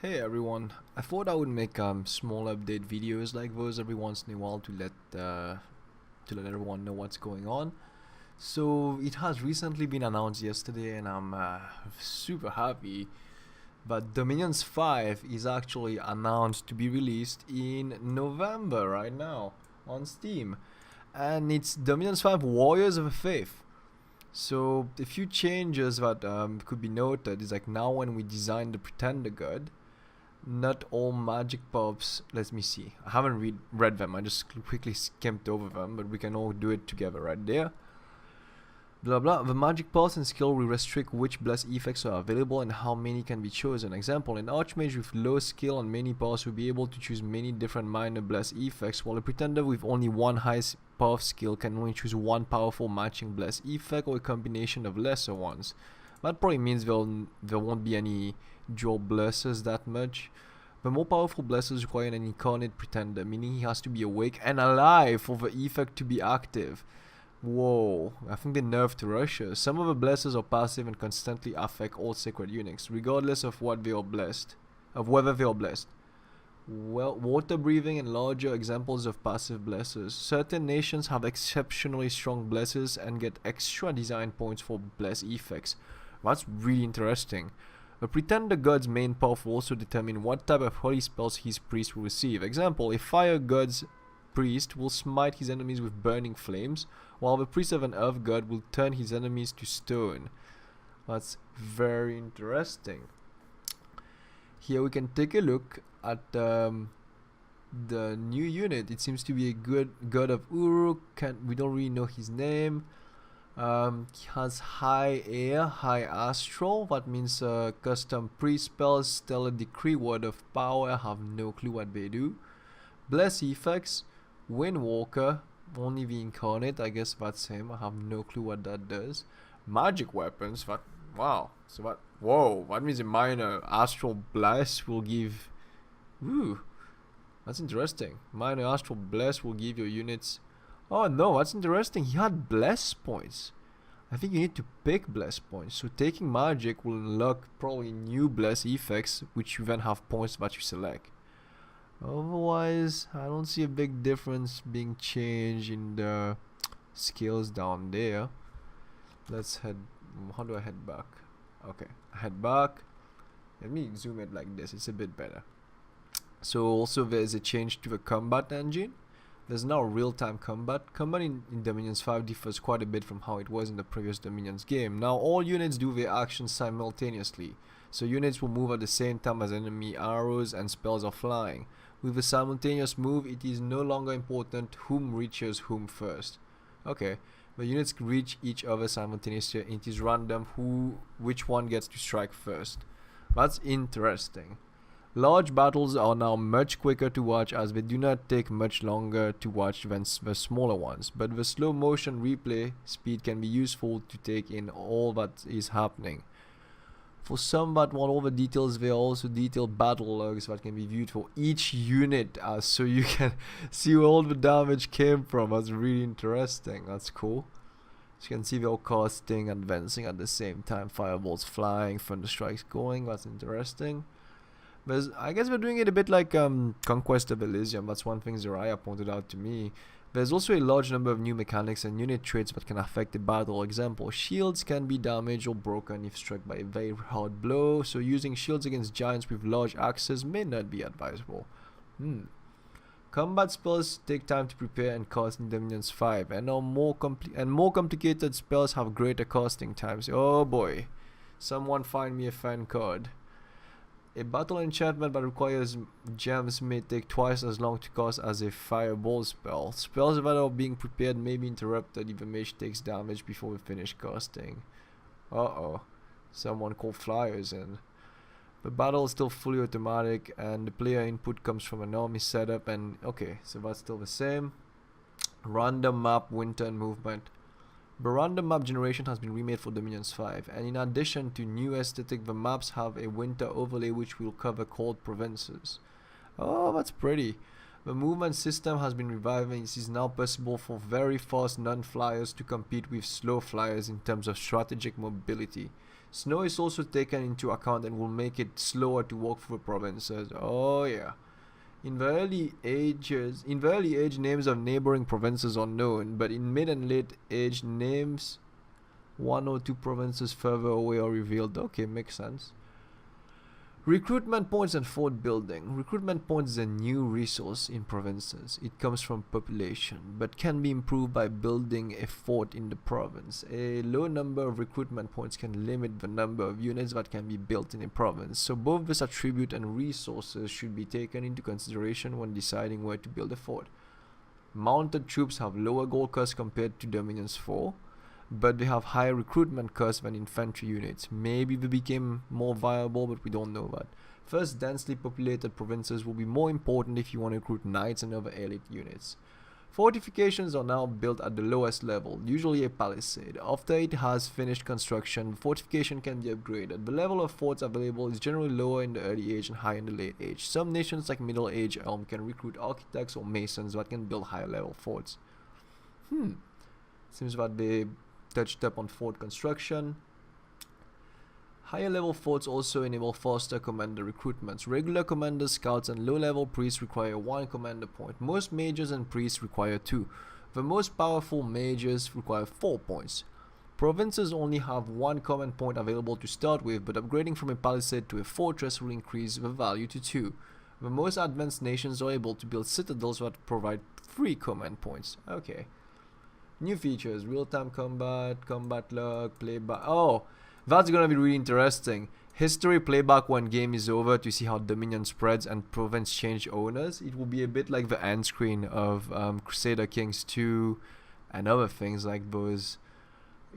Hey everyone, I thought I would make small update videos like those every once in a while to let everyone know what's going on. So it has recently been announced yesterday, and I'm super happy. But Dominions 5 is actually announced to be released in November right now on Steam, and it's Dominions 5 Warriors of the Faith. So a few changes that could be noted is like now when we design the Pretender God, not all magic pops. Let me see. I haven't read them. I just quickly skimmed over them, but we can all do it together right there. Blah blah. The magic pulse and skill will restrict which bless effects are available and how many can be chosen. Example: an archmage with low skill and many pulse will be able to choose many different minor bless effects, while a pretender with only one high path skill can only choose one powerful matching bless effect or a combination of lesser ones. That probably means there won't be any dual blessers that much. The more powerful blessers require an incarnate pretender, meaning he has to be awake and alive for the effect to be active. Whoa, I think they nerfed Russia. Some of the blessers are passive and constantly affect all sacred units, regardless of what they are blessed, of whether they are blessed. Well, water breathing and larger examples of passive blessers. Certain nations have exceptionally strong blessers and get extra design points for bless effects. That's really interesting. The Pretender God's main path will also determine what type of holy spells his priest will receive. Example, a Fire God's priest will smite his enemies with burning flames, while the priest of an Earth God will turn his enemies to stone. That's very interesting. Here we can take a look at the new unit. It seems to be a good god of Uruk. We don't really know his name. He has high air, high astral. That means custom pre-spells, stellar decree, word of power. I have no clue what they do. Bless effects, windwalker, only the incarnate. I guess that's him. I have no clue what that does. Magic weapons. That wow. So that whoa. That means a minor astral blast will give. Ooh, that's interesting. Minor astral blast will give your units. Oh no, that's interesting. He had bless points. I think you need to pick bless points. So taking magic will unlock probably new bless effects, which you then have points that you select. Otherwise, I don't see a big difference being changed in the skills down there. Let's head. How do I head back? Okay, head back. Let me zoom it like this. It's a bit better. So also there's a change to the combat engine. There's now real-time combat. Combat in Dominions 5 differs quite a bit from how it was in the previous Dominions game. Now all units do their actions simultaneously. So units will move at the same time as enemy arrows and spells are flying. With a simultaneous move, it is no longer important whom reaches whom first. Okay, the units reach each other simultaneously and it is random which one gets to strike first. That's interesting. Large battles are now much quicker to watch as they do not take much longer to watch than the smaller ones, but the slow motion replay speed can be useful to take in all that is happening. For some that want all the details, there are also detailed battle logs that can be viewed for each unit so you can see where all the damage came from. That's really interesting. That's cool. So you can see they're all casting, advancing at the same time, fireballs flying, thunder strikes going. That's interesting. I guess we're doing it a bit like Conquest of Elysium. That's one thing Zariah pointed out to me. There's also a large number of new mechanics and unit traits that can affect the battle. Example, shields can be damaged or broken if struck by a very hard blow, so using shields against giants with large axes may not be advisable. Combat spells take time to prepare and cast in Dominions 5, and more complicated spells have greater casting times. Oh boy, someone find me a fan card. A battle enchantment that requires gems may take twice as long to cast as a fireball spell. Spells that are being prepared may be interrupted if the mage takes damage before we finish casting. Uh-oh. Someone called flyers in. The battle is still fully automatic and the player input comes from an army setup and okay, so that's still the same. Random map, winter and movement. The random map generation has been remade for Dominions 5, and in addition to new aesthetic, the maps have a winter overlay which will cover cold provinces. Oh, that's pretty. The movement system has been revived and it is now possible for very fast non-flyers to compete with slow flyers in terms of strategic mobility. Snow is also taken into account and will make it slower to walk through provinces. Oh yeah. In the early age, names of neighboring provinces are known, but in mid and late age, names one or two provinces further away are revealed. Okay, makes sense. Recruitment points and fort building. Recruitment points is a new resource in provinces. It comes from population, but can be improved by building a fort in the province. A low number of recruitment points can limit the number of units that can be built in a province, so both this attribute and resources should be taken into consideration when deciding where to build a fort. Mounted troops have lower gold costs compared to Dominion's 4, but they have higher recruitment costs than infantry units. Maybe they became more viable, but we don't know that. First, densely populated provinces will be more important if you want to recruit knights and other elite units. Fortifications are now built at the lowest level, usually a palisade. After it has finished construction, the fortification can be upgraded. The level of forts available is generally lower in the early age and higher in the late age. Some nations like Middle Age Elm can recruit architects or masons that can build higher level forts. Seems that they touched up on fort construction. Higher level forts also enable faster commander recruitments. Regular commanders, scouts and low level priests require 1 commander point. Most mages and priests require 2. The most powerful mages require 4 points. Provinces only have 1 command point available to start with, but upgrading from a palisade to a fortress will increase the value to 2. The most advanced nations are able to build citadels that provide 3 command points. Okay. New features, real-time combat, combat log, playback. Oh, that's gonna be really interesting. History playback when game is over to see how Dominion spreads and province change owners. It will be a bit like the end screen of Crusader Kings 2 and other things like those.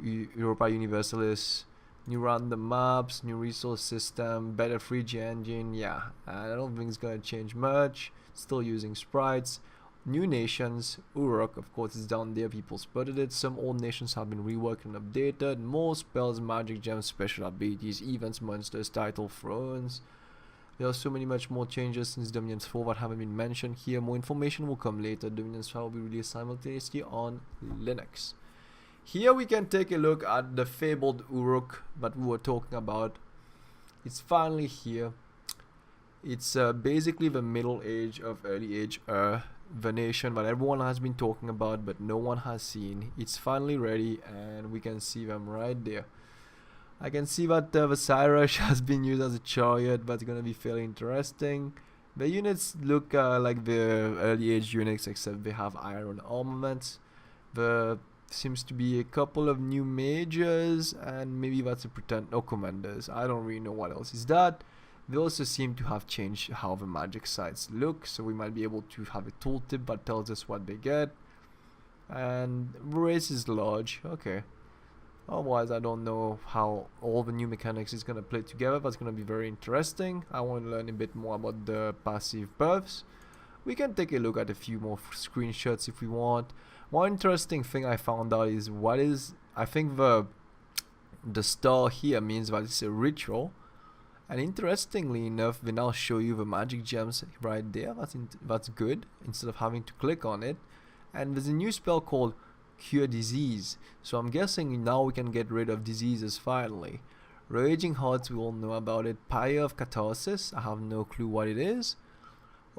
Europa Universalis, new random maps, new resource system, better 3G engine. Yeah, I don't think it's gonna change much. Still using sprites. New nations, Overlook of course is down there, people spotted it. Some old nations have been reworked and updated. More spells, magic gems, special abilities, events, monsters, title, thrones. There are so many much more changes since Dominion's 4 that haven't been mentioned here. More information will come later. Dominion's 5 will be released simultaneously on Linux. Here we can take a look at the fabled Uruk that we were talking about. It's finally here. It's basically the middle age of early age the nation that everyone has been talking about but no one has seen. It's finally ready and we can see them right there. I can see that the Cyrus has been used as a chariot. That's gonna be fairly interesting. The units look like the early age units, except they have iron armaments. There seems to be a couple of new mages and maybe that's a pretend commanders. I don't really know what else is that. They also seem to have changed how the magic sites look, so we might be able to have a tooltip that tells us what they get. And the race is large, okay. Otherwise I don't know how all the new mechanics is gonna play together. That's gonna be very interesting. I want to learn a bit more about the passive buffs. We can take a look at a few more screenshots if we want. One interesting thing I found out is I think the star here means that it's a ritual. And interestingly enough, they now show you the magic gems right there. That's good, instead of having to click on it. And there's a new spell called Cure Disease. So I'm guessing now we can get rid of diseases finally. Raging Hearts, we all know about it. Pyre of Catharsis, I have no clue what it is.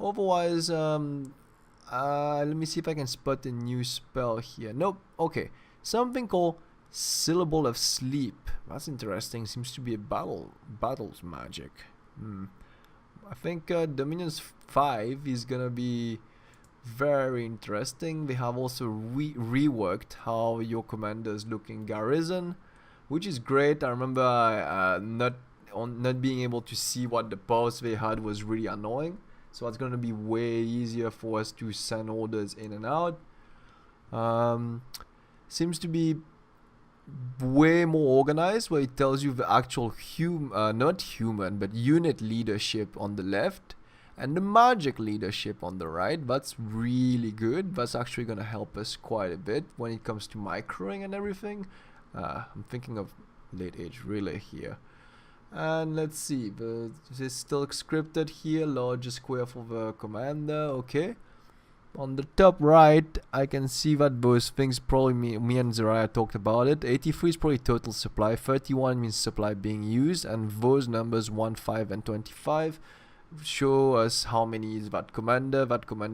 Otherwise, let me see if I can spot a new spell here. Nope, okay. Something called Syllable of Sleep. That's interesting. Seems to be a battles magic. I think Dominion's 5 is gonna be very interesting. They have also reworked how your commanders look in Garrison, which is great. I remember not being able to see what the powers they had was really annoying. So it's gonna be way easier for us to send orders in and out. Seems to be way more organized, where it tells you the actual not human but unit leadership on the left and the magic leadership on the right. That's really good. That's actually gonna help us quite a bit when it comes to microing and everything. I'm thinking of late age relay here. And let's see, this is still scripted here. Larger square for the commander. Okay, on the top right, I can see that those things, probably me and Zariah talked about it. 83 is probably total supply, 31 means supply being used, and those numbers 1, 5 and 25 show us how many is that commander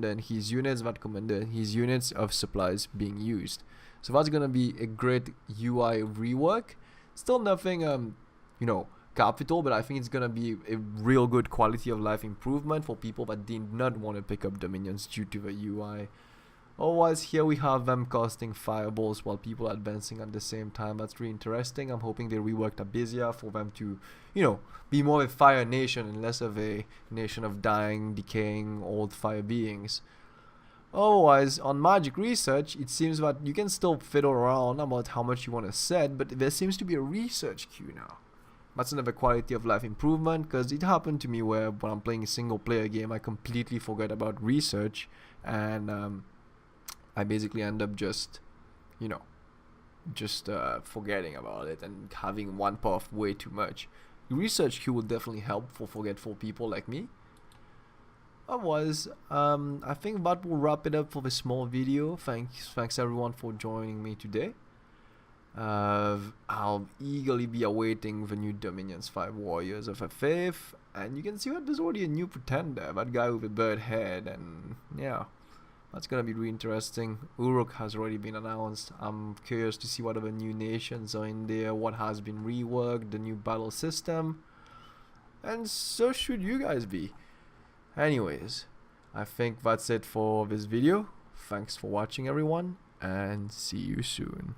and his units, that commander and his units of supplies being used. So that's gonna be a great UI rework. Still nothing you know, capital, but I think it's gonna be a real good quality of life improvement for people that did not want to pick up dominions due to the UI. Otherwise, here we have them casting fireballs while people are advancing at the same time. That's really interesting. I'm hoping they reworked Abysia for them to, you know, be more of a fire nation and less of a nation of dying, decaying, old fire beings. Otherwise, on magic research, it seems that you can still fiddle around about how much you want to set, but there seems to be a research queue now. That's another quality of life improvement, because it happened to me where when I'm playing a single player game, I completely forget about research, and I basically end up just, you know, forgetting about it and having one path way too much. Research queue will definitely help for forgetful people like me. Otherwise, I think that will wrap it up for this small video. Thanks everyone for joining me today. I'll eagerly be awaiting the new Dominions 5 Warriors of a Faith, and you can see that there's already a new pretender, that guy with a bird head, and yeah, that's gonna be really interesting. Overlook has already been announced. I'm curious to see what other new nations are in there, what has been reworked, the new battle system, and so should you guys be. Anyways, I think that's it for this video. Thanks for watching everyone, and see you soon.